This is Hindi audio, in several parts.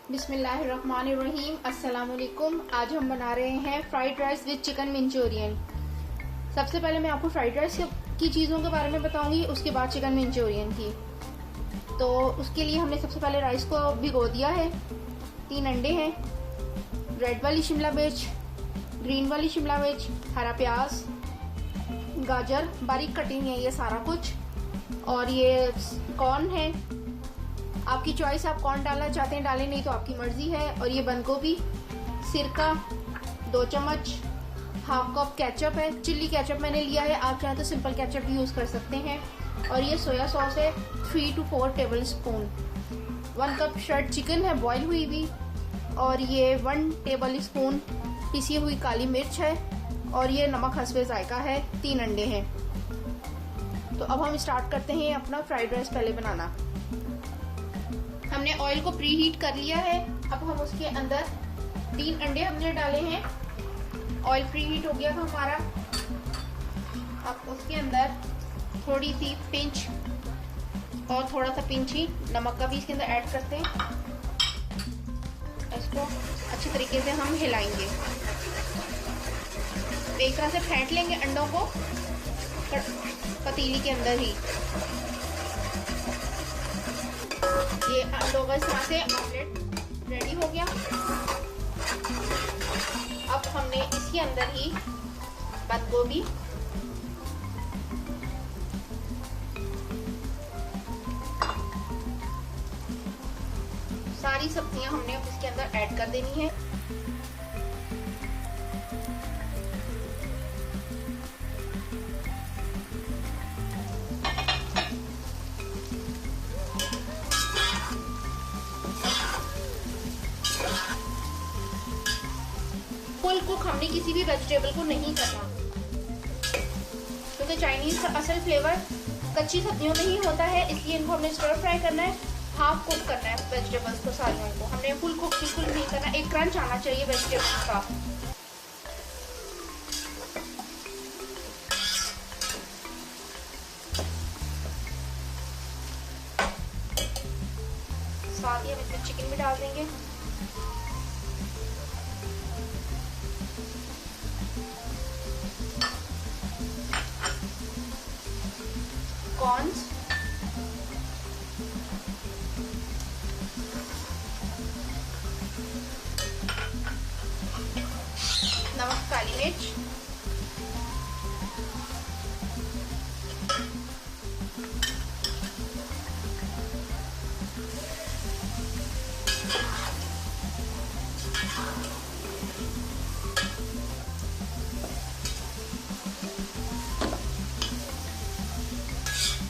बिस्मिल्लाहिर्रहमानिर्रहीम। अस्सलाम वालेकुम। आज हम बना रहे हैं fried rice with chicken Manchurian. सबसे पहले मैं आपको फ्राइड राइस की चीज़ों के बारे में बताऊंगी, उसके बाद चिकन मंचूरियन की। तो उसके लिए हमने सबसे पहले राइस को भिगो दिया है। 3 अंडे हैं, रेड वाली शिमला मिर्च, ग्रीन वाली शिमला मिर्च, हरा प्याज, गाजर बारीक कटिंग है ये सारा कुछ, और ये कॉर्न है। आपकी चॉइस, आप कॉर्न डालना चाहते हैं डालें, नहीं तो आपकी मर्जी है। और ये बंद गोभी, सिरका 2 चम्मच, हाफ कप केचप है, चिल्ली केचप मैंने लिया है, आप चाहें तो सिंपल केचप भी यूज कर सकते हैं। और ये सोया सॉस है 3 to 4 table spoon. 1 cup shirt chicken है बॉईल हुई भी, और ये 1 टेबल स्पून पिसी हुई काली मिर्च है, और ये नमक हस्बे जायका है। 3 अंडे हैं। तो अब हम स्टार्ट करते हैं अपना फ्राइड राइस पहले बनाना। हमने ऑयल को प्री हीट कर लिया है। अब हम उसके अंदर 3 अंडे हमने डाले हैं। ऑयल प्री हीट हो गया था हमारा। अब उसके अंदर थोड़ी सी पिंच और थोड़ा सा पिंच ही नमक का भी इसके अंदर ऐड करते हैं। इसको अच्छी तरीके से हम हिलाएंगे, एक तरह से फेंट लेंगे अंडों को पतीली के अंदर ही। ये अंडों का इस तरह से ऑमलेट रेडी हो गया। अब हमने इसके अंदर ही बंद गोभी, सारी सब्जियां हमने अब इसके अंदर ऐड कर देनी है। फुल कुक हमने किसी भी वेजिटेबल को नहीं करना, क्योंकि चाइनीज का असल फ्लेवर कच्ची सब्जियों में ही होता है, इसलिए इनको हमने स्टर फ्राई करना है, हाफ कुक करना है वेजिटेबल्स को सारियों को। हमने फुल कुक बिल्कुल नहीं करना, एक क्रंच आना चाहिए वेजिटेबल्स का। साथ ही हम इसमें चिकन भी डाल देंगे। कॉर्न्स, नमक, काली मिर्च,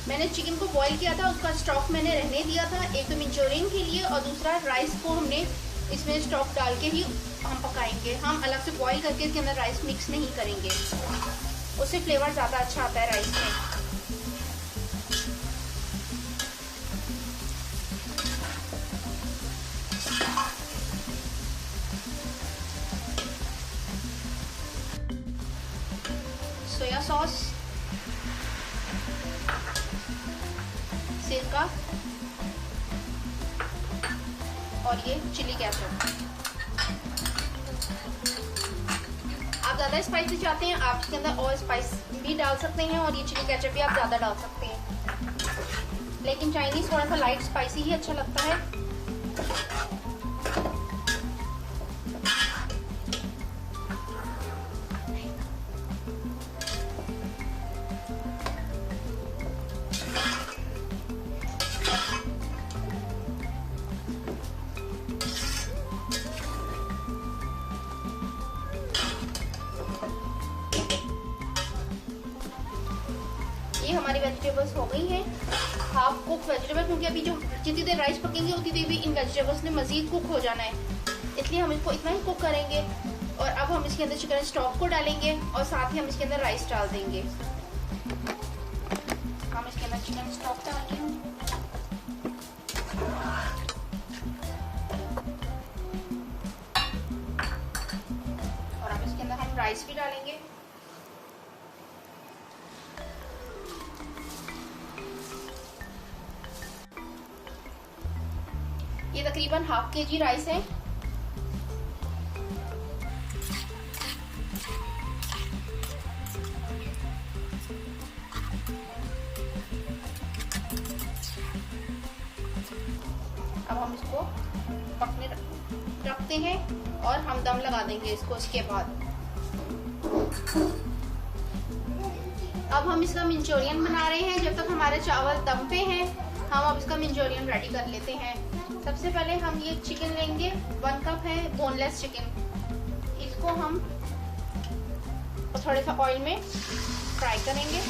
मैंने चिकन को बॉईल किया था, उसका स्टॉक मैंने रहने दिया था, एक तो मंचूरियन के लिए और दूसरा राइस को हमने इसमें स्टॉक डाल के ही हम पकाएंगे। हम अलग से बॉईल करके इसके अंदर राइस मिक्स नहीं करेंगे, उससे फ्लेवर ज़्यादा अच्छा आता है राइस में। सोया सॉस, सिरका और ये चिली केचप। आप ज़्यादा स्पाइसी चाहते हैं, आप इसके अंदर और स्पाइस भी डाल सकते हैं, और ये चिली केचप भी आप ज़्यादा डाल सकते हैं, लेकिन चाइनीज़ थोड़ा सा लाइट स्पाइसी ही अच्छा लगता है। ये हमारी वेजिटेबल्स हो गई हैं हाफ कुक वेजिटेबल, क्योंकि अभी जो जितनी देर राइस पकेंगे उतनी देर भी इन वेजिटेबल्स ने मजीद कुक हो जाना है, इसलिए हम इसको इतना ही कुक करेंगे। और अब हम इसके अंदर चिकन स्टॉक को डालेंगे और साथ ही हम इसके अंदर राइस डाल देंगे। हम इसके अंदर चिकन स्टॉक डालेंगे और अब इसके अंदर हम राइस भी डालेंगे। ये तकरीबन ½ kg राइस है। अब हम इसको पकने रखते हैं और हम दम लगा देंगे इसको। इसके बाद अब हम इसका मंचूरियन बना रहे हैं। जब तक हमारे चावल दम पे हैं हम अब इसका मंचूरियन रेडी कर लेते हैं। सबसे पहले हम ये चिकन लेंगे, 1 कप है बोनलेस चिकन। इसको हम थोड़े सा ऑयल में फ्राई करेंगे।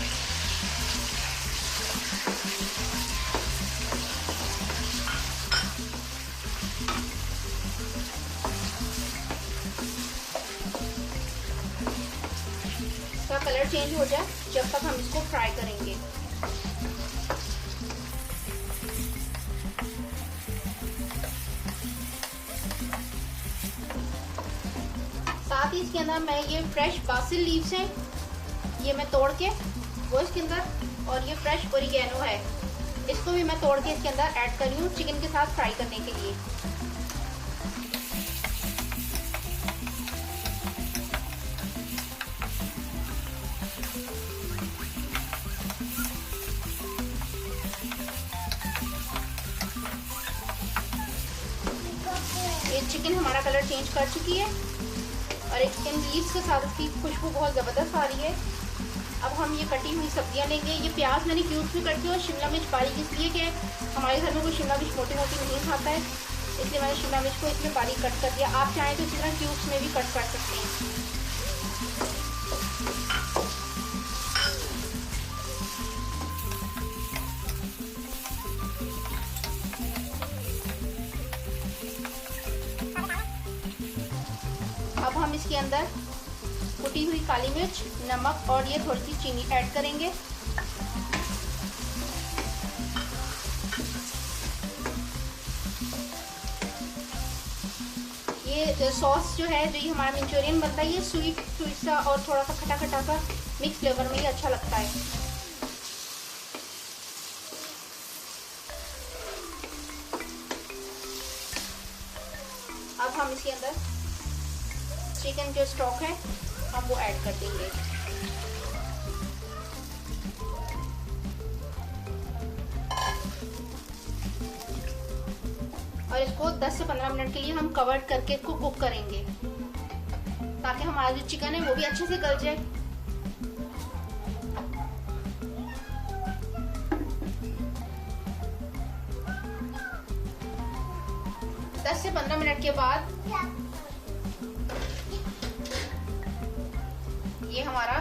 इसका कलर चेंज हो जाए जब तक हम इसको फ्राई करेंगे। साथ ही इसके अंदर मैं ये फ्रेश बासिल लीव्स हैं, ये मैं तोड़ के वो इसके अंदर, और ये फ्रेश ओरिगेनो है, इसको भी मैं तोड़ के इसके अंदर ऐड कर रही हूँ चिकन के साथ फ्राई करने के लिए। ये चिकन हमारा कलर चेंज कर चुकी है और एक चिकन लीव्स के साथ इसकी खुशबू बहुत ज़बरदस्त आ रही है। अब हम ये कटी हुई सब्जियां लेंगे। ये प्याज मैंने क्यूब्स में कट किया और शिमला मिर्च बारीक, इसलिए कि हमारे घर में कोई शिमला मिर्च मोटी मोटी नहीं खाता है, इसलिए मैंने शिमला मिर्च को इसमें बारीक कट कर दिया। आप चाहें तो इसी तरह क्यूब्स में भी कट कर सकते हैं। अब हम इसके अंदर कुटी हुई काली मिर्च, नमक और ये थोड़ी सी चीनी ऐड करेंगे। ये सॉस जो है, जो ये हमारा मंचूरियन बनता है, ये स्वीट स्वीट सा और थोड़ा सा खटा खटा सा मिक्स फ्लेवर में ये अच्छा लगता है। अब हम इसके अंदर चिकन जो स्टॉक है हम वो ऐड कर देंगे। और इसको 10 से 15 मिनट के लिए हम कवर करके इसको कुक करेंगे ताकि हमारा जो चिकन है वो भी अच्छे से गल जाए। दस से 15 मिनट के बाद ये हमारा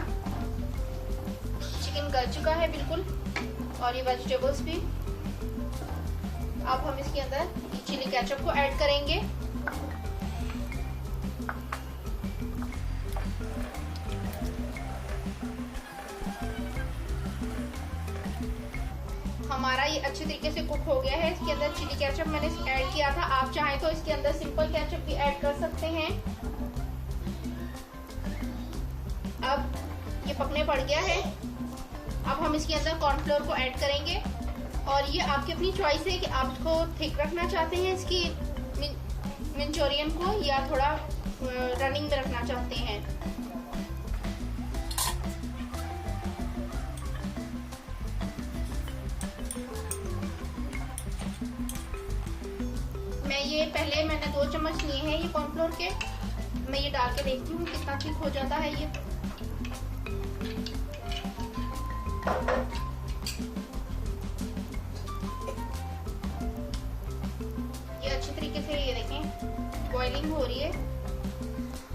चिकन गल चुका है बिल्कुल, और ये वेजिटेबल्स भी। अब हम इसके अंदर चिली केचप को ऐड करेंगे। हमारा ये अच्छे तरीके से कुक हो गया है। इसके अंदर चिली केचप मैंने ऐड किया था, आप चाहें तो इसके अंदर सिंपल केचप भी ऐड कर सकते हैं। अब ये पकने पड़ गया है। अब हम इसके अंदर कॉर्नफ्लोर को ऐड करेंगे, और ये आपकी अपनी चॉइस है कि आप इसको थिक रखना चाहते हैं इसकी मंचूरियन को, या थोड़ा रनिंग में रखना चाहते हैं। मैंने 2 चम्मच लिए हैं ये कॉर्नफ्लोर के। मैं ये डाल के देखती हूँ कितना थिक हो जाता है ये। अच्छी तरीके से ये देखें बॉइलिंग हो रही है।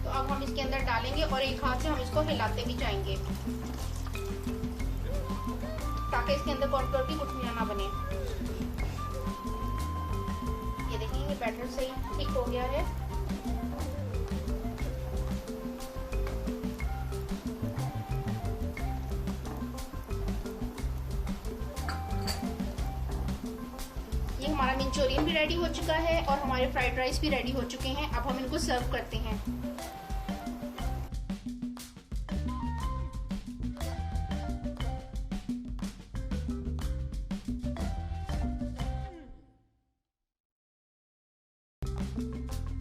तो अब हम इसके अंदर डालेंगे और एक हाथ से हम इसको हिलाते भी जाएंगे ताकि इसके अंदर कॉर्नफ्लोर की गुठलियां ना बने। ये देखिए ये बैटर सही ठीक हो गया है। ये हमारा मंचूरियन भी रेडी हो चुका है और हमारे फ्राइड राइस भी रेडी हो चुके हैं। अब हम इनको सर्व करते हैं। हैं।